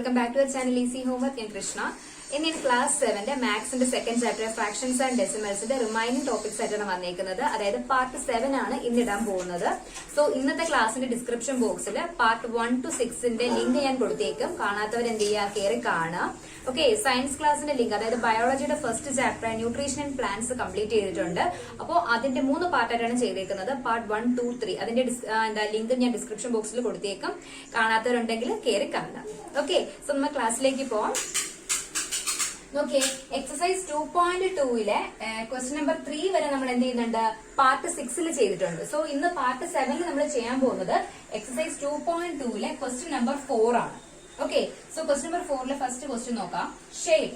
Welcome back to channel easy homework. ഞാൻ കൃഷ്ണ. ഇനി class 7 മാത്സിന്റെ സെക്കൻഡ് ചാപ്റ്റർ ഫ്രാക്ഷൻസ് ആൻഡ് ഡെസിമൽസിന്റെ റിമൈനിങ് ടോപ്പിക്സ് ആയിട്ടാണ് വന്നേക്കുന്നത്. അതായത് പാർട്ട് 7 ആണ് ഇന്നിടാൻ പോകുന്നത്. സോ ഇന്നത്തെ ക്ലാസിന്റെ ഡിസ്ക്രിപ്ഷൻ ബോക്സിൽ പാർട്ട് 1 to 6ന്റെ ലിങ്ക് ഞാൻ കൊടുത്തേക്കും. കാണാത്തവർ എന്ത് ചെയ്യുക, കയറി കാണുക. ഓക്കെ, സയൻസ് ക്ലാസിന്റെ ലിങ്ക്, അതായത് ബയോളജിയുടെ first chapter nutrition and plants complete ചെയ്തിട്ടുണ്ട്. അപ്പോൾ അതിന്റെ 3 പാർട്ടായിട്ടാണ് ചെയ്തേക്കുന്നത്. പാർട്ട് 1, 2, 3 അതിന്റെ ലിങ്ക് ഞാൻ ഡിസ്ക്രിപ്ഷൻ ബോക്സിൽ കൊടുത്തേക്കും. കാണാത്തവരുണ്ടെങ്കിൽ കയറി കാണുക. ഓക്കെ, സോ നമ്മൾ ക്ലാസ്സിലേക്ക് പോവാം. നോക്കിയേ, എക്സസൈസ് 2.2ലെ ക്വസ്റ്റ്യൻ നമ്പർ 3 വരെ നമ്മൾ എന്ത് ചെയ്യുന്നുണ്ട്, പാർട്ട് 6ൽ ചെയ്തിട്ടുണ്ട്. സോ ഇന്ന് പാർട്ട് 7ൽ നമ്മൾ ചെയ്യാൻ പോകുന്നത് എക്സസൈസ് 2.2ലെ ക്വസ്റ്റ്യൻ നമ്പർ 4 ആണ്. ഓക്കെ, സോ ക്വസ്റ്റ്യൻ നമ്പർ 4ലെ ഫസ്റ്റ് ക്വസ്റ്റ്യൻ നോക്കാം. ഷെയ്ഡ്.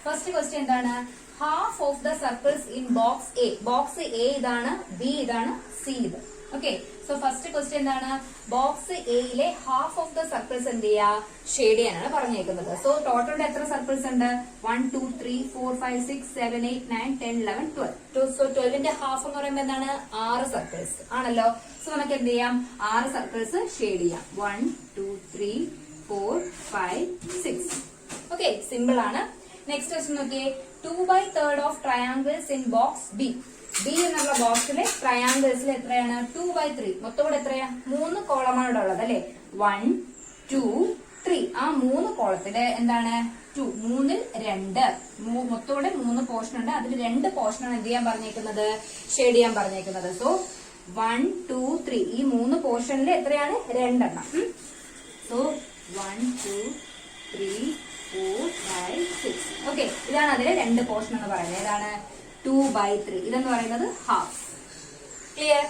ഫസ്റ്റ് ക്വസ്റ്റ്യൻ എന്താണ്? Half of the circles in box a. Box a ഇതാണ്, ബി ഇതാണ്, സി ഇത്. ഓക്കെ, സോ ഫസ്റ്റ് ക്വസ്റ്റ്യൻ എന്താണ്? ബോക്സ് എയിലെ ഹാഫ് ഓഫ് ദ സർക്കിൾസ് എന്ത് ചെയ്യാ, ഷെയ്ഡ് ചെയ്യാനാണ് പറഞ്ഞേക്കുന്നത്. സോ ടോട്ടൽ എത്ര സർക്കിൾസ് ഉണ്ട്? 1, 2, 3, 4, 5, 6, 7, 8, 9, 10, 11, 12. സോ 12ന്റെ ഹാഫ് എന്ന് പറയുമ്പോൾ എന്താണ്? 6 സർക്കിൾസ് ആണല്ലോ. സോ നമുക്ക് എന്ത് ചെയ്യാം, 6 സർക്കിൾസ് ഷെയ്ഡ് ചെയ്യാം. 1, 2, 3, 4, 5, 6. ഓക്കെ, സിമ്പിൾ ആണ്. നെക്സ്റ്റ് ക്വസ്റ്റ്യൻ നോക്കിയേ. 2/3 of triangles in box B. B എന്നുള്ള ബോക്സിലെ ട്രയാങ്കിൾസിൽ എത്രയാണ്? 2/3. മൊത്തം കൂടെ എത്രയാ? 3 കോളമാണ് ഉള്ളത് അല്ലെ. 1, 2, 3. ആ 3 കോളത്തില് എന്താണ്? 2. 3ൽ 2. മൊത്തം കൂടെ 3 പോർഷൻ ഉണ്ട്. അതിൽ 2 പോർഷനാണ് എന്ത് ചെയ്യാൻ പറഞ്ഞേക്കുന്നത്, ഷെയ്ഡ് ചെയ്യാൻ പറഞ്ഞേക്കുന്നത്. സോ 1, 2, 3 ഈ 3 പോർഷനിൽ എത്രയാണ്? 2 എണ്ണം. സോ 1, 2, 3, 4, 5, 6. ഓക്കെ, ഇതാണ് അതിലെ 2 പോർഷൻ എന്ന് പറയുന്നത്. ഏതാണ്? 2/3. ഇതെന്ന് പറയുന്നത് ഹാഫ്. ക്ലിയർ?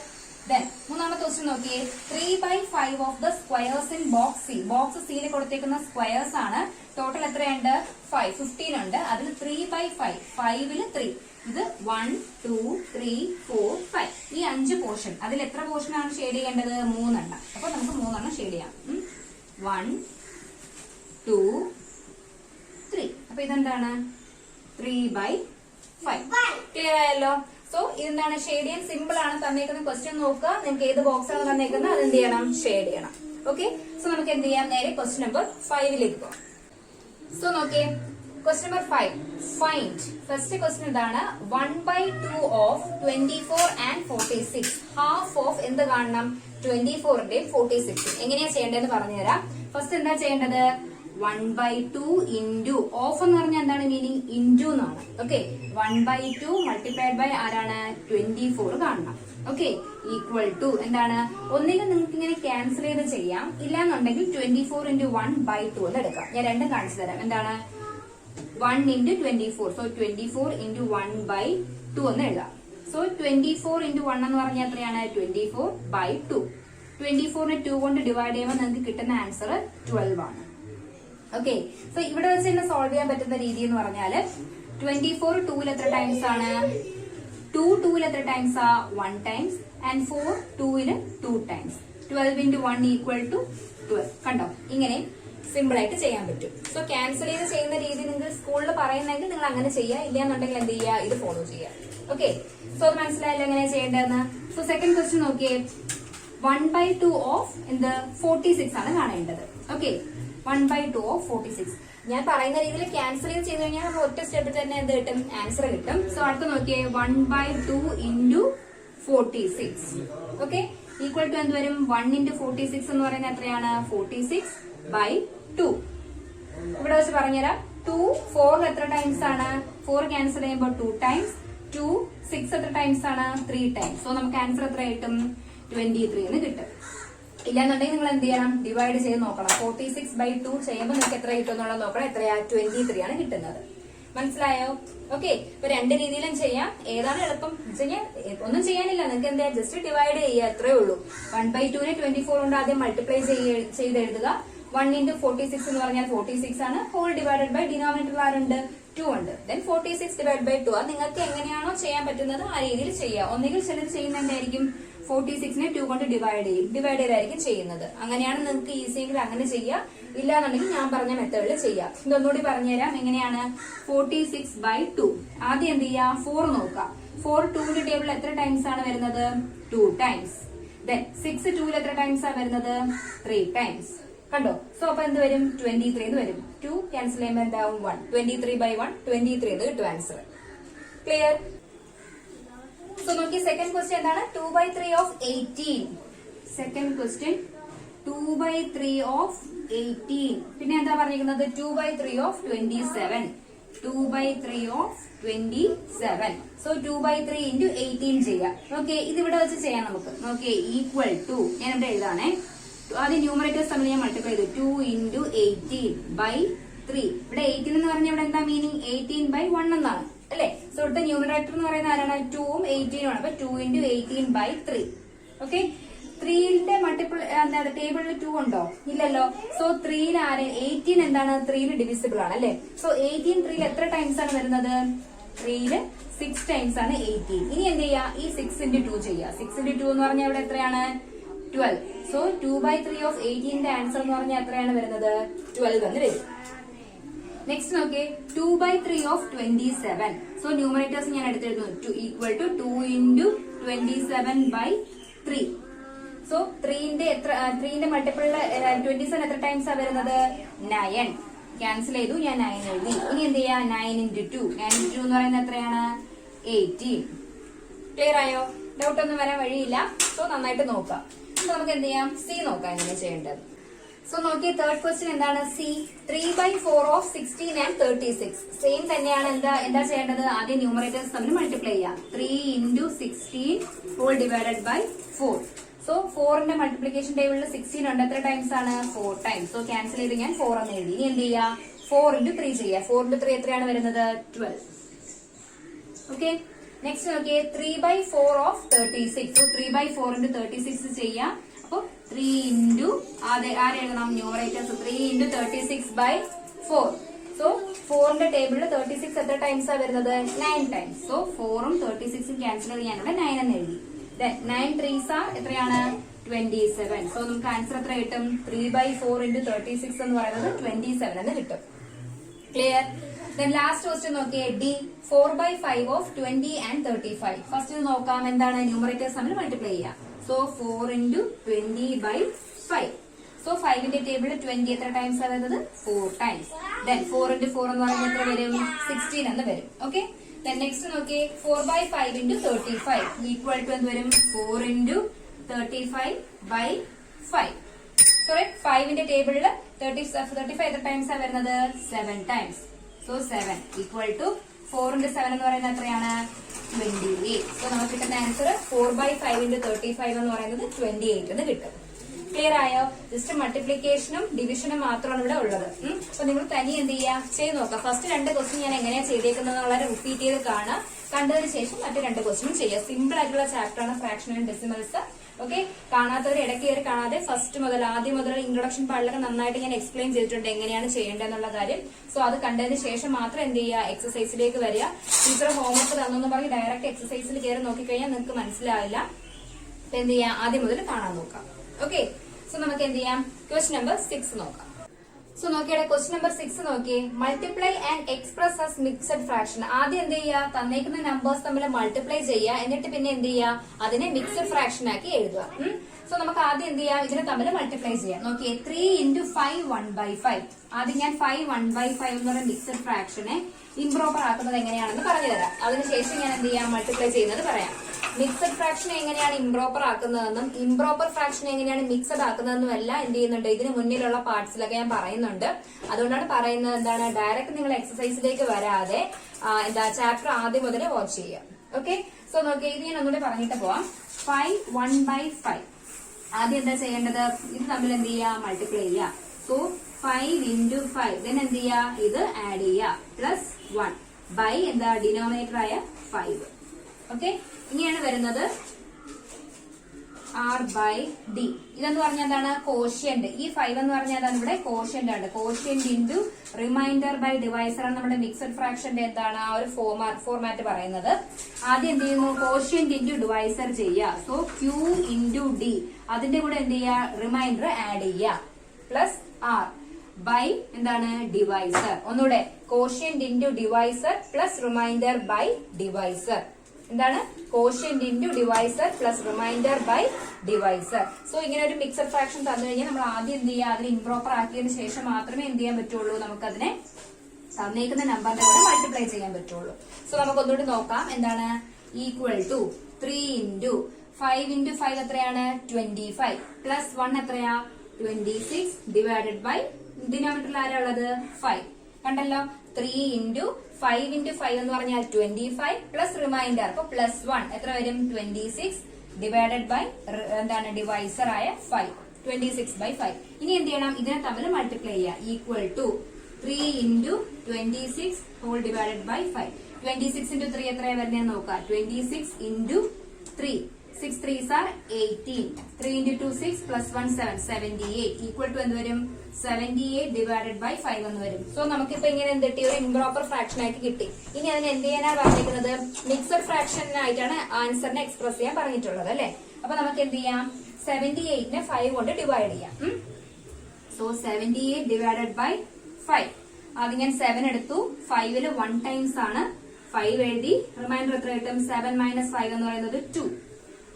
ദെൻ മൂന്നാമത്തെ ക്വസ്റ്റ്യൻ നോക്കിയേ. 3/5 of the squares in box C. Box സിയിൽ കൊടുത്തേക്കുന്ന സ്ക്വയേഴ്സ് ആണ്. ടോട്ടൽ എത്രയുണ്ട്? 5, 15 ഉണ്ട്. അതിൽ 3/5, 5ൽ 3. ഇത് 1, 2, 3, 4, 5. ഈ 5 പോർഷൻ, അതിൽ എത്ര പോർഷൻ ആണ് ഷെയ്ഡ് ചെയ്യേണ്ടത്? 3 എണ്ണം. അപ്പൊ നമുക്ക് 3 എണ്ണം ഷെയ്ഡ് ചെയ്യാം. 1, 2, 3. അപ്പൊ ഇതെന്താണ്? 3/5. ക്ലിയർ ആയല്ലോ. സോ ഇതെന്താണ്? ഷെയ്ഡ് ചെയ്യാൻ സിമ്പിൾ ആണ്. തന്നേക്കുന്ന ക്വസ്റ്റ്യൻ നോക്കുക. നിങ്ങൾക്ക് ഏത് ബോക്സ് ആണ് തന്നേക്കുന്നത് അത് എന്ത് ചെയ്യണം, ഷെയ്ഡ് ചെയ്യണം. ഓക്കെ, സോ നമുക്ക് എന്ത് ചെയ്യാം, നേരെ ക്വസ്റ്റ്യൻ നമ്പർ 5ലേക്ക് പോകാം. സോ നോക്കിയേ, question number 5. Find. First question എന്താണ്? 1/2 ഓഫ് 24 ആൻഡ് 46. ഹാഫ് ഓഫ് എന്ത് കാണണം? 24ന്റെയും 46. എങ്ങനെയാ ചെയ്യേണ്ടതെന്ന് പറഞ്ഞുതരാം. ഫസ്റ്റ് എന്താ ചെയ്യേണ്ടത്? 1/2 ഇൻറ്റു, ഓഫ് എന്ന് പറഞ്ഞാൽ എന്താണ് മീനിങ്? ഇൻറ്റു എന്നാണ്. ഓക്കെ, 1/2 മൾട്ടിപ്ലൈഡ് ബൈ ആരാണ്? 24 കാണണം. ഓക്കെ, ഈക്വൽ ടു എന്താണ്? ഒന്നിനും നിങ്ങൾക്ക് ഇങ്ങനെ ക്യാൻസൽ ചെയ്ത് ചെയ്യാം. ഇല്ലാന്നുണ്ടെങ്കിൽ 24 ഇൻറ്റു 1/2 എന്ന് എടുക്കാം. ഞാൻ രണ്ടും കാണിച്ചു തരാം. എന്താണ്? 1 ഇൻറ്റു 24. സോ 24 ഇൻറ്റു 1/2 എന്ന് എഴുതാം. സോ 24 ഇൻറ്റു 1 എന്ന് പറഞ്ഞാൽ എത്രയാണ്? 24/2. 24നെ 2 കൊണ്ട് ഡിവൈഡ് ചെയ്യുമ്പോൾ നിങ്ങൾക്ക് കിട്ടുന്ന ആൻസർ 12 ആണ്. ഓക്കെ, സോ ഇവിടെ വെച്ച് തന്നെ സോൾവ് ചെയ്യാൻ പറ്റുന്ന രീതി എന്ന് പറഞ്ഞാല് 24 2ൽ എത്ര ടൈംസ് ആണ്? 2 2ൽ എത്ര ടൈംസ് ആ? 1 ടൈംസ്. ആൻഡ് 4 2ൽ 2 ടൈംസ്. 12 into 1 equal to 12. കണ്ടോ? ഇങ്ങനെ സിമ്പിൾ ആയിട്ട് ചെയ്യാൻ പറ്റും. സോ ക്യാൻസൽ ചെയ്ത് ചെയ്യുന്ന രീതി നിങ്ങൾ സ്കൂളിൽ പറയുന്നെങ്കിൽ നിങ്ങൾ അങ്ങനെ ചെയ്യുക. ഇല്ലാന്നുണ്ടെങ്കിൽ എന്ത് ചെയ്യുക, ഇത് ഫോളോ ചെയ്യുക. ഓക്കെ, സോ അത് മനസ്സിലായല്ലോ എങ്ങനെ ചെയ്യേണ്ടതെന്ന്. സോ സെക്കൻഡ് ക്വസ്റ്റ്യൻ നോക്കിയേ. 1/2 ഓഫ് എന്ത്? 46 ആണ് കാണേണ്ടത്. Okay, 1/2 of 46. ഞാൻ പറയുന്ന രീതിയിൽ ക്യാൻസൽ ചെയ്ത് കഴിഞ്ഞാൽ നമ്മൾ ഒറ്റ സ്റ്റെപ്പിൽ തന്നെ എന്ത് കിട്ടും? ആൻസർ കിട്ടും. സോ അടുത്ത് നോക്കിയേ. 1/2 ഇൻറ്റു 46. ഓക്കെ, ഈക്വൽ ടു എന്ത് വരും? 1 ഇൻറ്റു 46 എന്ന് പറയുന്നത് എത്രയാണ്? 46/2. ഇവിടെ വെച്ച് പറഞ്ഞുതരാം. 2 4 എത്ര ടൈംസ് ആണ്? 4 ക്യാൻസൽ ചെയ്യുമ്പോൾ 2 ടൈംസ്. 2 6 എത്ര ടൈംസ് ആണ്? 3 ടൈംസ്. സോ നമുക്ക് ആൻസർ എത്ര കിട്ടും? 23 എന്ന് കിട്ടും. ഇല്ലാന്നുണ്ടെങ്കിൽ നിങ്ങൾ എന്ത് ചെയ്യണം? ഡിവൈഡ് ചെയ്ത് നോക്കണം. 46/2 ചെയ്യുമ്പോൾ നിങ്ങൾക്ക് എത്ര കിട്ടും എന്നുള്ളത് നോക്കണം. എത്രയാ? 23 ആണ് കിട്ടുന്നത്. മനസ്സിലായോ? ഓക്കെ, ഇപ്പൊ 2 രീതിയിലും ചെയ്യാം. ഏതാണ് എളുപ്പം? ഒന്നും ചെയ്യാനില്ല. നിങ്ങൾക്ക് എന്താ, ജസ്റ്റ് ഡിവൈഡ് ചെയ്യുക, എത്രയേ ഉള്ളൂ. 1/2നെ 24 കൊണ്ട് ആദ്യം മൾട്ടിപ്ലൈ ചെയ്ത് എഴുതുക. 1 ഇൻറ്റു 46 എന്ന് പറഞ്ഞാൽ 46 ആണ്. ഹോൾ ഡിവൈഡഡ് ബൈ ഡിനോമിനേറ്റർ ആരുണ്ട്? 2 ഉണ്ട്. Then 46 divide by 2. അത് നിങ്ങൾക്ക് എങ്ങനെയാണോ ചെയ്യാൻ പറ്റുന്നത് ആ രീതിയിൽ ചെയ്യുക. ഒന്നുകിൽ ചിലർ ചെയ്യുന്നതായിരിക്കും 46നെ 2 കൊണ്ട് ഡിവൈഡ് ചെയ്തായിരിക്കും ചെയ്യുന്നത്. അങ്ങനെയാണ് നിങ്ങൾക്ക് ഈസിയെങ്കിൽ അങ്ങനെ ചെയ്യാം. ഇല്ലാന്നുണ്ടെങ്കിൽ ഞാൻ പറഞ്ഞ മെത്തേഡിൽ ചെയ്യാം. ഇതൊന്നുകൂടി പറഞ്ഞുതരാം എങ്ങനെയാണ്. 46/2. ആദ്യം എന്ത് ചെയ്യാം? 4 നോക്കാം. 4 2ന്റെ ടേബിൾ എത്ര ടൈംസ് ആണ് വരുന്നത്? 2 ടൈംസ്. ദെൻ 6 2ൽ എത്ര ടൈംസ് ആണ് വരുന്നത്? 3 ടൈംസ്. കണ്ടോ? സോ അപ്പൊ എന്ത് വരും? 23 എന്ന് വരും. 2 ക്യാൻസൽ ചെയ്യുമ്പോൾ എന്താവും? 1. 23/1 23 എന്ന് കിട്ടും ആൻസർ. ക്ലിയർ? സോ നോക്കി സെക്കൻഡ് ക്വസ്റ്റ്യൻ എന്താണ്? 2/3 ഓഫ് 18. Second question 2/3 of 18. പിന്നെ എന്താ പറഞ്ഞിരിക്കുന്നത്? 2/3 ഓഫ് 27. 2/3 ഓഫ് 27. സോ 2/3 into 18 ചെയ്യാം. ഓക്കെ, ഇത് ഇവിടെ വെച്ച് ചെയ്യാം നമുക്ക്. ഓക്കെ, ഈക്വൽ ടു, ഞാൻ ഇവിടെ എഴുതാണേ. ആദ്യം ന്യൂമറേറ്റേഴ്സ് തമ്മിൽ ഞാൻ മൾട്ടിപ്ലൈ ചെയ്തു. 2 into 18/3. ഇവിടെ 18 എന്ന് പറഞ്ഞാൽ ഇവിടെ എന്താ മീനിങ്? 18/1 എന്നാണ് അല്ലെ? സോ ഇവിടുത്തെ ന്യൂമറേറ്റർ എന്ന് പറയുന്ന ആരാണ്? 2ഉം 18ഉം ആണ്. അപ്പൊ 2 into 18/3. ഓക്കെ, 3ന്റെ മൾട്ടിപ്പിൾ എന്താണ്? ടേബിളിൽ 2 ഉണ്ടോ? ഇല്ലല്ലോ. സോ 3ൽ 18 എന്താണ്? 3ൽ ഡിവിസിബിൾ ആണ് അല്ലെ? സോ 18 3ൽ എത്ര ടൈംസ് ആണ് വരുന്നത്? 3ൽ 6 ടൈംസ് ആണ് 18. ഇനി എന്ത് ചെയ്യാ? ഈ 6 into 2 ചെയ്യാ. 6 into 2 എന്ന് പറഞ്ഞാൽ ഇവിടെ എത്രയാണ്? 12. സോ 2/3 ഓഫ് 18ന്റെ ആൻസർ എന്ന് പറഞ്ഞാൽ എത്രയാണ് വരുന്നത്? 12 എന്ന് വരും. നെക്സ്റ്റ് നോക്കിയേ, 2/3 ഓഫ് 27. സോ ന്യൂമറേറ്റേഴ്സ് ഞാൻ എടുത്തെഴുതുന്നു. Equal to 2 into 27/3. സോ 3ന്റെ മൾട്ടിപ്പിളില് 27 എത്ര ടൈംസ് ആ വരുന്നത്? 9. ക്യാൻസൽ ചെയ്തു, ഞാൻ 9 എഴുതി. ഇനി എന്ത് ചെയ്യാ? 9 into 2. 9 into 2 എന്ന് പറയുന്നത് എത്രയാണ്? 18. ക്ലിയർ ആയോ? ഡൗട്ട് ഒന്നും വരാൻ വഴിയില്ല. സോ നന്നായിട്ട് നോക്കാം. സോ നമുക്ക് എന്ത് ചെയ്യാം? സി നോക്കാം എങ്ങനെ ചെയ്യേണ്ടത്. സോ നോക്കിയ തേർഡ് ക്വസ്റ്റ്യൻ എന്താണ്? C 3/4 of 16 and 36. സെയിം തന്നെയാണ്. എന്താ ചെയ്യേണ്ടത്? ആദ്യം ന്യൂമറേറ്റേഴ്സ് തമ്മിൽ മൾട്ടിപ്ലൈ ചെയ്യാം. 3 into 16 whole divided by 4. So 4ന്റെ മൾട്ടിപ്ലിക്കേഷൻ ടേബിളിൽ 16 ഉണ്ട്. എത്ര ടൈംസ് ആണ്? 4 ടൈംസ്. സോ ക്യാൻസൽ ചെയ്ത് ഞാൻ 4 എന്ന് എഴുതി. ഇനി എന്ത് ചെയ്യാ? 4 into 3 ചെയ്യാം. 4 into 3 എത്രയാണ് വരുന്നത്? 12. ഓക്കെ, നെക്സ്റ്റ് നോക്കിയേ, 3/4 ഓഫ് 36. സോ 3/4 into 36 ചെയ്യാം. അപ്പൊ 3 into ആരെഴുതണം? ന്യൂമറേറ്റേഴ്സ്. 3 into 36/4. സോ 4ന്റെ ടേബിളിൽ 36 എത്ര ടൈംസ് ആ വരുന്നത്? 9 ടൈംസ്. സോ 4ഉം 36ഉം ക്യാൻസൽ ചെയ്ത് ഞാനിവിടെ 9 എന്ന് എഴുതി. 9 3s എത്രയാണ്? 27. സോ നമുക്ക് ആൻസർ എത്ര കിട്ടും? 3/4 into 36 എന്ന് പറയുന്നത് 27 എന്ന് കിട്ടും. ക്ലിയർ? ലാസ്റ്റ് ക്വസ്റ്റ്യൻ നോക്കിയേ, ഡി 4/5 ഓഫ് 20 and 35. ഫസ്റ്റ് ഇത് നോക്കാം. എന്താണ്? ന്യൂമറേറ്റേഴ്സ് തമ്മിൽ മൾട്ടിപ്ലൈ ചെയ്യാം. So 4 into 20/5. സോ 5ന്റെ ടേബിളിൽ 20 എത്ര ടൈംസ് ആണ് വരുന്നത്? 4 ടൈംസ്. 4 into 4 എന്ന് പറയുന്നത് എത്ര വരും? 16 എന്ന് വരും. ഓക്കെ, നെക്സ്റ്റ് നോക്കിയേ, 4/5 into 35 ഈക്വൽ ടു എന്ത് വരും? 4 into 35/5. സോറി, 5ന്റെ ടേബിളിൽ 35 എത്ര ടൈംസ് ആണ് വരുന്നത്? 7 times. So 7 equal to 4 into 7 എന്ന് പറയുന്നത് എത്രയാണ്? 28. സോ നമുക്ക് കിട്ടുന്ന ആൻസർ 4/5 into 35 എന്ന് പറയുന്നത് 28 എന്ന് കിട്ടും. ക്ലിയർ ആയോ? ജസ്റ്റ് മൾട്ടിപ്ലിക്കേഷനും ഡിവിഷനും മാത്രമാണ് ഇവിടെ ഉള്ളത്. അപ്പൊ നിങ്ങൾ തനി എന്ത് ചെയ്യാ? ചെയ്ത് നോക്കാം. ഫസ്റ്റ് 2 ക്വസ്റ്റ്യൻ ഞാൻ എങ്ങനെയാ ചെയ്തേക്കുന്നത് വളരെ റിപ്പീറ്റ് ചെയ്ത് കാണാം. കണ്ടതിന് ശേഷം മറ്റു 2 ക്വസ്റ്റ്യനും ചെയ്യാം. സിമ്പിൾ ആയിട്ടുള്ള ചാപ്റ്റർ ആണ് ഫ്രാക്ഷൻ ആൻഡ് ഡെസിമൽസ്. ഓക്കെ, കാണാത്തവർ ഇടയ്ക്ക് കയറി കാണാതെ ആദ്യം മുതൽ ഇൻട്രൊഡക്ഷൻ പാർട്ടിലൊക്കെ നന്നായിട്ട് ഞാൻ എക്സ്പ്ലെയിൻ ചെയ്തിട്ടുണ്ട് എങ്ങനെയാണ് ചെയ്യേണ്ടതെന്നുള്ള കാര്യം. സോ അത് കണ്ടതിന് ശേഷം മാത്രം എന്ത് ചെയ്യുക? എക്സസൈസിലേക്ക് വരിക. ടീച്ചർ ഹോംവർക്ക് തന്നെന്ന് പറഞ്ഞ് ഡയറക്റ്റ് എക്സസൈസിൽ കയറി നോക്കിക്കഴിഞ്ഞാൽ നിങ്ങൾക്ക് മനസ്സിലാവില്ല. എന്ത് ചെയ്യാം? ആദ്യം മുതൽ കാണാൻ നോക്കാം. ഓക്കെ, സോ നമുക്ക് എന്ത് ചെയ്യാം? ക്വസ്റ്റ്യൻ നമ്പർ 6 നോക്കാം. സോ നോക്കിയുടെ ക്വസ്റ്റ്യൻ നമ്പർ 6 നോക്കിയേ, multiply and express as mixed fraction. ആദ്യം എന്ത് ചെയ്യുക? തന്നേക്കുന്ന നമ്പേഴ്സ് തമ്മിൽ മൾട്ടിപ്ലൈ ചെയ്യുക. എന്നിട്ട് പിന്നെ എന്ത് ചെയ്യുക? അതിനെ മിക്സഡ് ഫ്രാക്ഷൻ ആക്കി എഴുതുക. സോ നമുക്ക് ആദ്യം എന്ത് ചെയ്യാം? ഇതിനെ തമ്മിൽ മൾട്ടിപ്ലൈ ചെയ്യാം. നോക്കിയേ, 3 into 5 1/5. ആദ്യം ഞാൻ 5 1/5 എന്ന് പറയുന്ന മിക്സഡ് ഫ്രാക്ഷനെ ഇംപ്രോപ്പർ ആക്കുന്നത് എങ്ങനെയാണെന്ന് പറഞ്ഞു തരാം. അതിനുശേഷം ഞാൻ എന്ത് ചെയ്യാം? മൾട്ടിപ്ലൈ ചെയ്യുന്നത് പറയാം. മിക്സഡ് ഫ്രാക്ഷൻ എങ്ങനെയാണ് ഇംപ്രോപ്പർ ആക്കുന്നതെന്നും ഇംപ്രോപ്പർ ഫ്രാക്ഷൻ എങ്ങനെയാണ് മിക്സഡ് ആക്കുന്നതെന്നും എല്ലാം എന്ത് ചെയ്യുന്നുണ്ട്? ഇതിന് മുന്നിലുള്ള പാർട്സിലൊക്കെ ഞാൻ പറയുന്നുണ്ട്. അതുകൊണ്ടാണ് പറയുന്നത് എന്താണ്, ഡയറക്റ്റ് നിങ്ങൾ എക്സസൈസിലേക്ക് വരാതെ ചാപ്റ്റർ ആദ്യം മുതലേ വാച്ച് ചെയ്യുക. ഓക്കെ, സോ നോക്കിയാൽ ഇത് ഞാൻ ഒന്നുകൂടെ പറഞ്ഞിട്ട് പോവാം. 5 1/5. ആദ്യം എന്താ ചെയ്യേണ്ടത്? ഇത് തമ്മിൽ എന്ത് ചെയ്യുക? മൾട്ടിപ്ലൈ ചെയ്യുക. So 5 into 5. ദെൻ എന്ത് ചെയ്യുക? ഇത് ആഡ് ചെയ്യുക. പ്ലസ് 1 ബൈ എന്താ? ഡിനോമിനേറ്റർ ആയ 5. ഓക്കെ, ഇനിയാണ് വരുന്നത് R by D. ഇതെന്ന് പറഞ്ഞാൽ എന്താണ്? കോഷ്യന്റ്. ഈ 5 എന്ന് പറഞ്ഞാൽ അതാണ് ഇവിടെ കോഷ്യന്റ് ആണ്. Quotient into remainder by divisor ആണ് നമ്മുടെ മിക്സഡ് ഫ്രാക്ഷന്റെ എന്താണ് ആ ഒരു ഫോർമാറ്റ് പറയുന്നത്. ആദ്യം എന്ത് ചെയ്യുന്നു? കോഷ്യന്റ് ഇൻറ്റു ഡിവൈസർ ചെയ്യുക. So Q into D. അതിന്റെ കൂടെ എന്ത് ചെയ്യുക? റിമൈൻഡർ ആഡ് ചെയ്യുക. പ്ലസ് R ബൈ എന്താണ്? ഡിവൈസർ. ഒന്നുകൂടെ, quotient into divisor plus remainder by divisor. എന്താണ് quotient into divisor plus remainder by divisor. So ഇങ്ങനെ ഒരു മിക്സഡ് ഫ്രാക്ഷൻ തന്നു കഴിഞ്ഞാൽ നമ്മൾ ആദ്യം എന്ത് ചെയ്യുക, അതിന് ഇംപ്രോപ്പർ ആക്കിയതിന് ശേഷം മാത്രമേ എന്ത് ചെയ്യാൻ പറ്റുള്ളൂ, നമുക്കതിനെ തന്നേക്കുന്ന നമ്പറിന്റെ കൂടെ മൾട്ടിപ്ലൈ ചെയ്യാൻ പറ്റുള്ളൂ. സോ നമുക്ക് ഒന്നുകൂടി നോക്കാം. എന്താണ് ഈക്വൽ ടു 3 ഇൻറ്റു 5 ഇൻറ്റു 5 എത്രയാണ് 25 പ്ലസ് 1 എത്രയാ 26 ഡിവൈഡഡ് ബൈ ഡിനോമിനേറ്ററിൽ ആരാ ഉള്ളത് 5. കണ്ടല്ലോ 3 ഇൻറ്റു 5 ഇൻറ്റു 5 എന്ന് പറഞ്ഞാൽ 25 പ്ലസ് റിമൈൻഡർ, അപ്പൊ പ്ലസ് 1 എത്ര വരും 26 ഡിവൈഡഡ് ബൈ എന്താണ് ഡിവൈസർ ആയ 5, 26 ബൈ 5. ഇനി എന്ത് ചെയ്യണം, ഇതിനെ തമ്മിൽ മൾട്ടിപ്ലൈ ചെയ്യുക. Equal to 3 into 26 whole divided by 5. 26 into 3 എത്രയാണ് വരുന്നത് നോക്കാം. 26 into 3, 6 3s are 18. 3 into 2 6 plus 1 7, 78 equal to എന്ത് വരും 78 divided by 5 എന്ന് വരും. സോ നമുക്കിപ്പോ ഇങ്ങനെ എന്ത് കിട്ടി, ഒരു ഇംപ്രോപ്പർ ഫ്രാക്ഷൻ ആയിട്ട് കിട്ടി. ഇനി അതിന് എന്ത് ചെയ്യാനാണ് പറഞ്ഞിരിക്കുന്നത്, മിക്സഡ് ഫ്രാക്ഷനായിട്ടാണ് ആൻസറിനെ എക്സ്പ്രസ് ചെയ്യാൻ പറഞ്ഞിട്ടുള്ളത് അല്ലെ. അപ്പൊ നമുക്ക് എന്ത് ചെയ്യാം, 78നെ 5 കൊണ്ട് ഡിവൈഡ് ചെയ്യാം. So 78 divided by 5. ആദ്യം ഞാൻ 7 എടുത്തു, 5ല് 1 ടൈംസ് ആണ്, 5 എഴുതി, റിമൈൻഡർ എത്ര കിട്ടും 7 മൈനസ് 5 എന്ന് പറയുന്നത് 2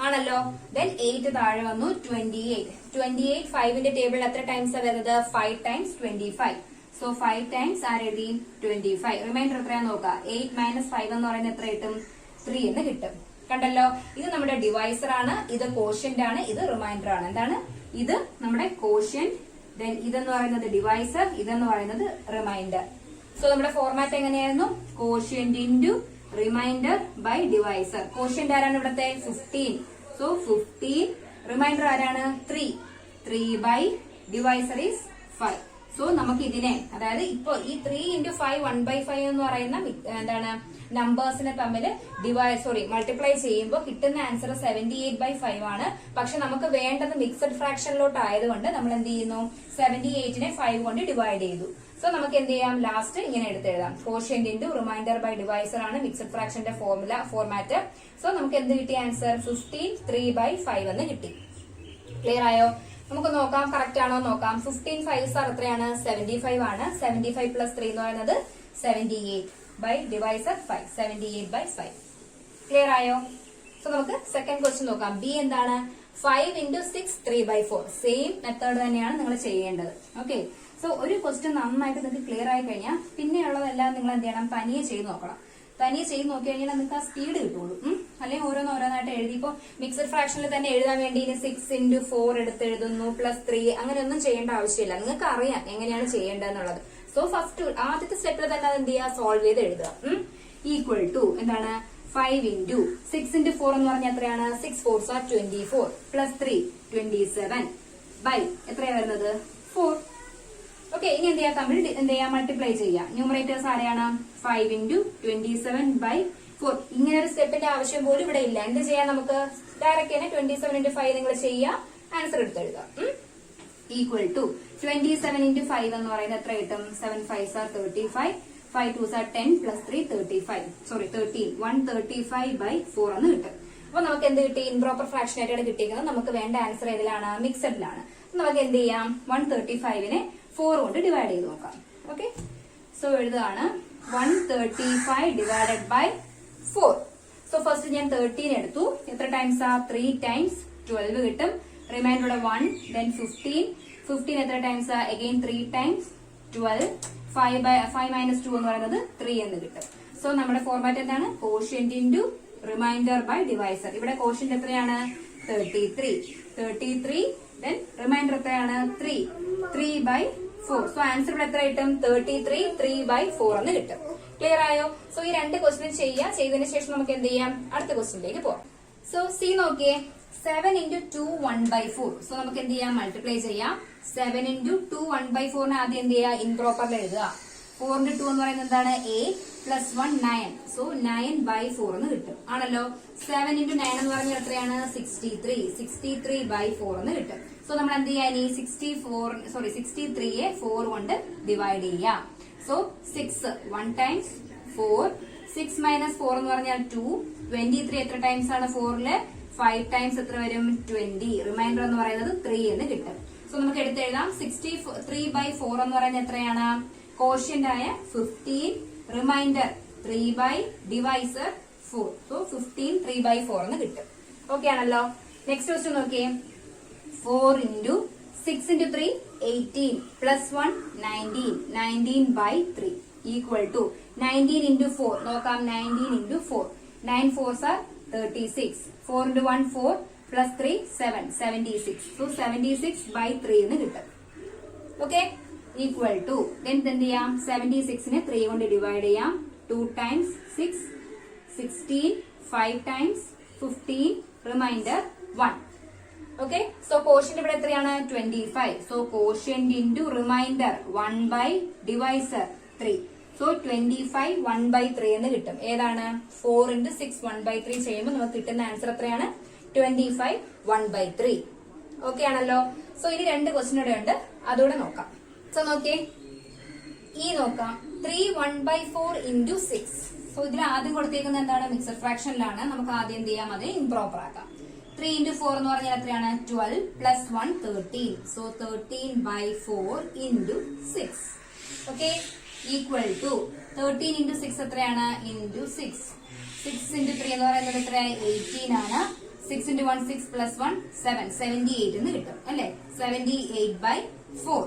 ആണല്ലോ. ദെൻ 8 താഴെ വന്നു 28. 28 5ന്റെ ടേബിളിൽ എത്ര ടൈംസ് വരുന്നത് 5 ടൈംസ് 25. സോ 5 ടൈംസ് ആരെഴുതി 25. റിമൈൻഡർ എത്രയാന്ന് നോക്കാം. 8 മൈനസ് 5 എന്ന് പറയുന്നത് എത്ര കിട്ടും 3 എന്ന് കിട്ടും. കണ്ടല്ലോ, ഇത് നമ്മുടെ ഡിവൈസർ ആണ്, ഇത് കോഷ്യന്റ് ആണ്, ഇത് റിമൈൻഡർ ആണ്. എന്താണ് ഇത് നമ്മുടെ കോഷ്യന്റ്, ദെൻ ഇതെന്ന് പറയുന്നത് ഡിവൈസർ, ഇതെന്ന് പറയുന്നത് റിമൈൻഡർ. സോ നമ്മുടെ ഫോർമാറ്റ് എങ്ങനെയായിരുന്നു, quotient into remainder by divisor. Quotient ആരാണ് ഇവിടത്തെ 15. സോ 15, റിമൈൻഡർ ആരാണ് 3. 3 ബൈ ഡിവൈസർ ഈസ് 5. സോ നമുക്ക് ഇതിനെ, അതായത് ഇപ്പൊ ഈ 3 ഇൻറ്റു 5 1/5 എന്ന് പറയുന്ന എന്താണ് നമ്പേഴ്സിനെ തമ്മിൽ മൾട്ടിപ്ലൈ ചെയ്യുമ്പോൾ കിട്ടുന്ന ആൻസർ 78/5 ആണ്. പക്ഷെ നമുക്ക് വേണ്ടത് മിക്സഡ് ഫ്രാക്ഷനിലോട്ട് ആയതുകൊണ്ട് നമ്മൾ എന്ത് ചെയ്യുന്നു, 78നെ 5 കൊണ്ട് ഡിവൈഡ് ചെയ്തു. സോ നമുക്ക് എന്ത് ചെയ്യാം, ലാസ്റ്റ് ഇങ്ങനെ എടുത്തെഴുതാം. Quotient into remainder by divisor ആണ് മിക്സഡ് ഫ്രാക്ഷന്റെ ഫോർമാറ്റ്. സോ നമുക്ക് എന്ത് കിട്ടി ആൻസർ 15 3/5 എന്ന് കിട്ടി. ക്ലിയർ ആയോ? നമുക്ക് നോക്കാം കറക്റ്റ് ആണോ നോക്കാം. 15 5s എത്രയാണ് 75 ആണ്. 75 പ്ലസ് 3 എന്ന് പറയുന്നത് 78 ബൈ ഡിവൈസർ 5, 78/5. ക്ലിയർ ആയോ? സോ നമുക്ക് സെക്കൻഡ് ക്വസ്റ്റ്യൻ നോക്കാം. ബി എന്താണ്, 5 ഇൻറ്റു 6 3/4. സെയിം മെത്തേഡ് തന്നെയാണ് നിങ്ങൾ ചെയ്യേണ്ടത്. ഓക്കെ, സോ ഒരു ക്വസ്റ്റ്യൻ നന്നായിട്ട് നിങ്ങൾക്ക് ക്ലിയർ ആയി കഴിഞ്ഞാൽ പിന്നെയുള്ളതെല്ലാം നിങ്ങൾ എന്ത് ചെയ്യണം, തനിയെ ചെയ്ത് നോക്കണം. തനിയെ ചെയ്ത് നോക്കി കഴിഞ്ഞാൽ നിങ്ങൾക്ക് ആ സ്പീഡ് കിട്ടുള്ളൂ. അല്ലെങ്കിൽ ഓരോന്നോരോന്നായിട്ട് എഴുതിയപ്പോൾ മിക്സഡ് ഫ്രാക്ഷനിൽ തന്നെ എഴുതാൻ വേണ്ടി 6 ഇൻറ്റു 4 എടുത്ത് എഴുതുന്നു പ്ലസ് 3 അങ്ങനെയൊന്നും ചെയ്യേണ്ട ആവശ്യമില്ല. നിങ്ങൾക്ക് അറിയാം എങ്ങനെയാണ് ചെയ്യേണ്ടതെന്നുള്ളത്. സോ ഫസ്റ്റ് ആദ്യത്തെ സ്റ്റെപ്പിൽ തന്നെ അത് എന്ത് ചെയ്യുക, സോൾവ് ചെയ്ത് എഴുതുക. ഈക്വൽ ടു എന്താണ് 5 ഇൻറ്റു 6 ഇൻറ്റു 4 എന്ന് പറഞ്ഞാൽ എത്രയാണ് 6 4s are 24 പ്ലസ് 3 27 ബൈ എത്രയാണ് വരുന്നത് 4. ഓക്കെ, ഇനി എന്ത് ചെയ്യാം, തമ്മിൽ എന്ത് ചെയ്യാം, മൾട്ടിപ്ലൈ ചെയ്യാം. ന്യൂമറേറ്റേഴ്സ് ആരെയാണ് 5 ഇൻറ്റു 27/4. ഇങ്ങനെ ഒരു സ്റ്റെപ്പിന്റെ ആവശ്യം പോലും ഇവിടെ ഇല്ല. എന്ത് ചെയ്യാം, നമുക്ക് ഡയറക്റ്റ് തന്നെ 27 ഇൻറ്റു 5 നിങ്ങൾ ചെയ്യാം, ആൻസർ എടുത്തെഴുതാം. ഈക്വൽ ടു 27 ഇൻറ്റു 5 എന്ന് പറയുന്നത് എത്ര കിട്ടും, 7 5s are 35, 5 2s are 10 plus 3 13 135/4 എന്ന് കിട്ടും. അപ്പൊ നമുക്ക് എന്ത് കിട്ടി, ഇംപ്രോപ്പർ ഫ്രാക്ഷൻ ആയിട്ടാണ് കിട്ടിയിരിക്കുന്നത്. നമുക്ക് വേണ്ട ആൻസർ ഏതിലാണ്, മിക്സഡിലാണ്. നമുക്ക് എന്ത് ചെയ്യാം, 135നെ 4 കൊണ്ട് ഡിവൈഡ് ചെയ്ത് നോക്കാം. ഓക്കെ, സോ എഴുതാണ് 135 ഡിവൈഡഡ് ബൈ 4. സോ ഫസ്റ്റ് ഞാൻ 13 എടുത്തു. എത്ര ടൈംസ് ആ 3 ടൈംസ് 12 കിട്ടും. റിമൈൻഡർ 1, ദെൻ 15 എത്ര ടൈംസ് ആ അഗെയിൻ 3 ടൈംസ് 12. 5 മൈനസ് 2 എന്ന് പറയുന്നത് 3 എന്ന് കിട്ടും. സോ നമ്മുടെ ഫോർമാറ്റ് എന്താണ്, quotient into remainder by divisor. ഇവിടെ കോഷ്യന്റ് എത്രയാണ് 33, ദെൻ റിമൈൻഡർ എത്രയാണ് 3/4. സോ ആൻസർ ഇവിടെ എത്ര കിട്ടും 33 3/4 എന്ന് കിട്ടും. ക്ലിയർ ആയോ? സോ ഈ രണ്ട് ക്വസ്റ്റ്യൻ ചെയ്യാം. ചെയ്തതിനു ശേഷം നമുക്ക് എന്ത് ചെയ്യാം, അടുത്ത ക്വസ്റ്റ്യനിലേക്ക് പോവാം. സോ സി നോക്കിയേ, 7 ഇൻറ്റു 2 1/4. സോ നമുക്ക് എന്ത് ചെയ്യാം, മൾട്ടിപ്ലൈ ചെയ്യാം. 7 ഇൻറ്റു 2 1/4 ആദ്യം എന്ത് ചെയ്യുക, ഇംപ്രോപ്പറിൽ എഴുതുക. 4 ഇൻറ്റു 2 എന്ന് പറയുന്നത് എന്താണ് 8 പ്ലസ് 1 9. സോ 9/4 എന്ന് കിട്ടും ആണല്ലോ. 7 ഇൻറ്റു 9 എന്ന് പറഞ്ഞാൽ എത്രയാണ് 63/4 എന്ന് കിട്ടും. സോ നമ്മൾ എന്ത് ചെയ്യാൻ, ഈ 63യെ 4 കൊണ്ട് ഡിവൈഡ് ചെയ്യാം. സോ 6 1 ടൈംസ് 4, 6 മൈനസ് 4 എന്ന് പറഞ്ഞാൽ 2. 23 എത്ര ടൈംസ് ആണ് 4ല്, 5 ടൈംസ് എത്ര വരും 20. റിമൈൻഡർ എന്ന് പറയുന്നത് 3 എന്ന് കിട്ടും. സോ നമുക്ക് എടുത്തെഴുതാം. 63/4 എന്ന് പറയുന്നത് എത്രയാണ്, കോഷ്യന്റ് ആയ 15, റിമൈൻഡർ 3 ബൈ ഡിവൈസർ 4. So 15 3/4 എന്ന് കിട്ടും. ഓക്കെ ആണല്ലോ. നെക്സ്റ്റ് ക്വസ്റ്റ്യൻ നോക്കിയേ. 4 into 6 into 3 18 plus 1 19 19/3 equal to 19 into 4 നോക്കാം. 19 into 4 9 4s are 36. 4 into 1 4 plus 3 7 76. So 76/3 എന്ന് കിട്ടും. ഓക്കെ ഈക്വൽ ടു എന്ത് ചെയ്യാം? 76നെ 3 കൊണ്ട് ഡിവൈഡ് ചെയ്യാം. 2 times 6 16 5 times 15 remainder 1. Okay so quotient ഇവിടെ എത്രയാണ്? 25. സോ കോഷ്യന്റ് ഇൻറ്റു റിമൈൻഡർ 1/ഡിവൈസർ 3. സോ 25 1/3 എന്ന് കിട്ടും. ഏതാണ്? 4 into 6 1/3 ചെയ്യുമ്പോൾ നമുക്ക് കിട്ടുന്ന ആൻസർ എത്രയാണ്? 25 1/3. ഓക്കെ ആണല്ലോ. സോ ഇനി 2 ക്വസ്റ്റ്യൻ ഇവിടെ ഉണ്ട്, അതുകൂടെ നോക്കാം. സോ നോക്കിയേ, ഈ നോക്കാം. 3 1/4 into 6. സോ ഇതിൽ ആദ്യം കൊടുത്തേക്കുന്നത് എന്താണ്? മിക്സഡ് ഫ്രാക്ഷനിലാണ്. നമുക്ക് ആദ്യം എന്ത് ചെയ്യാം? അത് ഇംപ്രോപ്പർ ആക്കാം. 3 into 4 എന്ന് പറഞ്ഞാൽ എത്രയാണ്? 12 plus 1 13. So 13/4 into 6. Okay equal to 13 into 6 എത്രയാണ്? into 6. 6 into 3 എന്ന് പറയുന്നത് എത്രയായി? 18 ആണ്. 6 into 1 6 plus 1 7 78 എന്ന് കിട്ടും അല്ലെ? 78/4.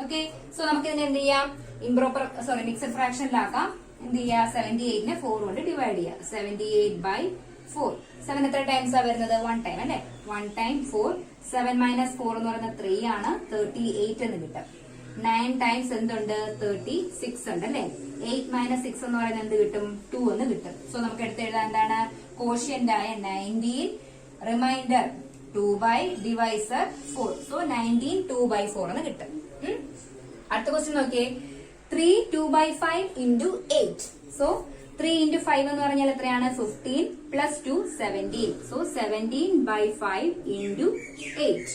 ഓക്കെ സോ നമുക്ക് ഇതിനെ എന്ത് ചെയ്യാം? ഇംപ്രോപ്പർ മിക്സഡ് ഫ്രാക്ഷനിലാക്കാം. എന്ത് ചെയ്യാം? 78നെ 4 കൊണ്ട് ഡിവൈഡ് ചെയ്യാം. 78/4. 7 എത്ര ടൈംസ് ആ വരുന്നത്? 1 ടൈം അല്ലെ? 1 time 4. 7 minus 4 എന്ന് പറയുന്നത് 3 ആണ്. 38 എന്ന് കിട്ടും. 9 times എന്തുണ്ട്? 36 ഉണ്ട് അല്ലെ? 8 minus 6 എന്ന് പറയുന്നത് എന്ത് കിട്ടും? 2 എന്ന് കിട്ടും. സോ നമുക്ക് എടുത്ത് എഴുതാൻ എന്താണ്? കോഷ്യന്റ് ആയ 19 റിമൈൻഡർ 2/ഡിവൈസർ 4. സോ 19 2/4 എന്ന് കിട്ടും. അടുത്ത ക്വസ്റ്റ്യൻ നോക്കിയേ. 3 2/5 into 8. സോ 3 into 5 എന്ന് പറഞ്ഞാൽ എത്രയാണ്? 15 plus 2 17. So 17/5 into 8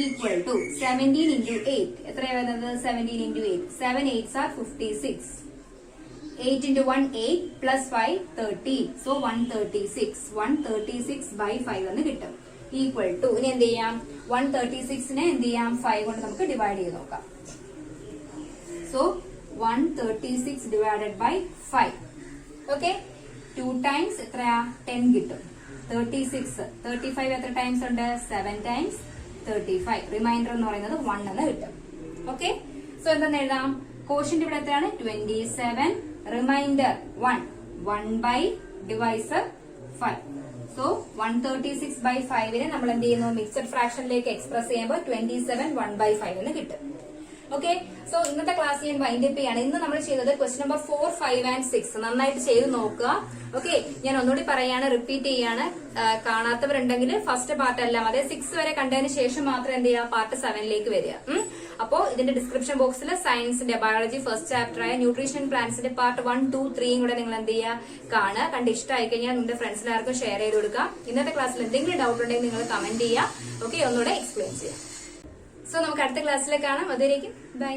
equal to 17 into 8. എത്രയാണ് വരുന്നത്? 17 into 8. 7 8s are 56. 8 into 1 8 plus 5 13. So 136. 136/5 എന്ന് കിട്ടും. ഈക്വൽ ടു ഇനി എന്ത് ചെയ്യാം? 136നെ എന്ത് ചെയ്യാം? 5 കൊണ്ട് നമുക്ക് ഡിവൈഡ് ചെയ്ത് നോക്കാം. So 136 divided by 5. Okay 2 times എത്രയാ? 10 കിട്ടും. 36 35 എത്ര ടൈംസ് ഉണ്ട്? 7 times 35. റിമൈൻഡർ എന്ന് പറയുന്നത് 1 എന്ന് കിട്ടും. ഓക്കെ സോ എന്തെന്ന് എഴുതാം? കോഷ്യന്റ് ഇവിടെ എത്രയാണ്? 27. റിമൈൻഡർ 1 1/ഡിവൈസർ 5. സോ 136/5നെ നമ്മൾ എന്ത് ചെയ്യുന്നു? മിക്സഡ് ഫ്രാക്ഷനിലേക്ക് എക്സ്പ്രസ് ചെയ്യുമ്പോൾ 27 1/5 എന്ന് കിട്ടും. ഓക്കെ സോ ഇന്നത്തെ ക്ലാസ് ഞാൻ വൈൻഡ് അപ്പ് ചെയ്യാണ്. ഇന്ന് നമ്മൾ ചെയ്തത് ക്വസ്റ്റ്യൻ നമ്പർ 4 5 and 6 നന്നായിട്ട് ചെയ്ത് നോക്കുക. ഓക്കെ ഞാൻ ഒന്നുകൂടി പറയാണ്, റിപ്പീറ്റ് ചെയ്യാണ്. കാണാത്തവരുണ്ടെങ്കിൽ ഫസ്റ്റ് പാർട്ട് എല്ലാം അതെ 6 വരെ കണ്ടതിന് ശേഷം മാത്രം എന്ത് ചെയ്യുക? പാർട്ട് 7ലേക്ക് വരിക. അപ്പോ ഇതിന്റെ ഡിസ്ക്രിപ്ഷൻ ബോക്സിൽ സയൻസിന്റെ ബയോളജി ഫസ്റ്റ് ചാപ്റ്റർ ആയ ന്യൂട്രീഷൻ പ്ലാന്റ്സിന്റെ പാർട്ട് 1 2 3 കൂടെ നിങ്ങൾ എന്ത് ചെയ്യുക? കാണുക. കണ്ട് ഇഷ്ടമായി കഴിഞ്ഞാൽ നിങ്ങളുടെ ഫ്രണ്ട്സിനാർക്കും ഷെയർ ചെയ്ത് കൊടുക്കുക. ഇന്നത്തെ ക്ലാസ്സിൽ എന്തെങ്കിലും ഡൗട്ട് ഉണ്ടെങ്കിൽ നിങ്ങൾ കമന്റ് ചെയ്യുക. ഓക്കെ ഒന്നുകൂടെ എക്സ്പ്ലെയിൻ ചെയ്യാം. സോ നമുക്ക് അടുത്ത ക്ലാസ്സിലേക്ക് കാണാം. അതുവരേക്കും ബൈ.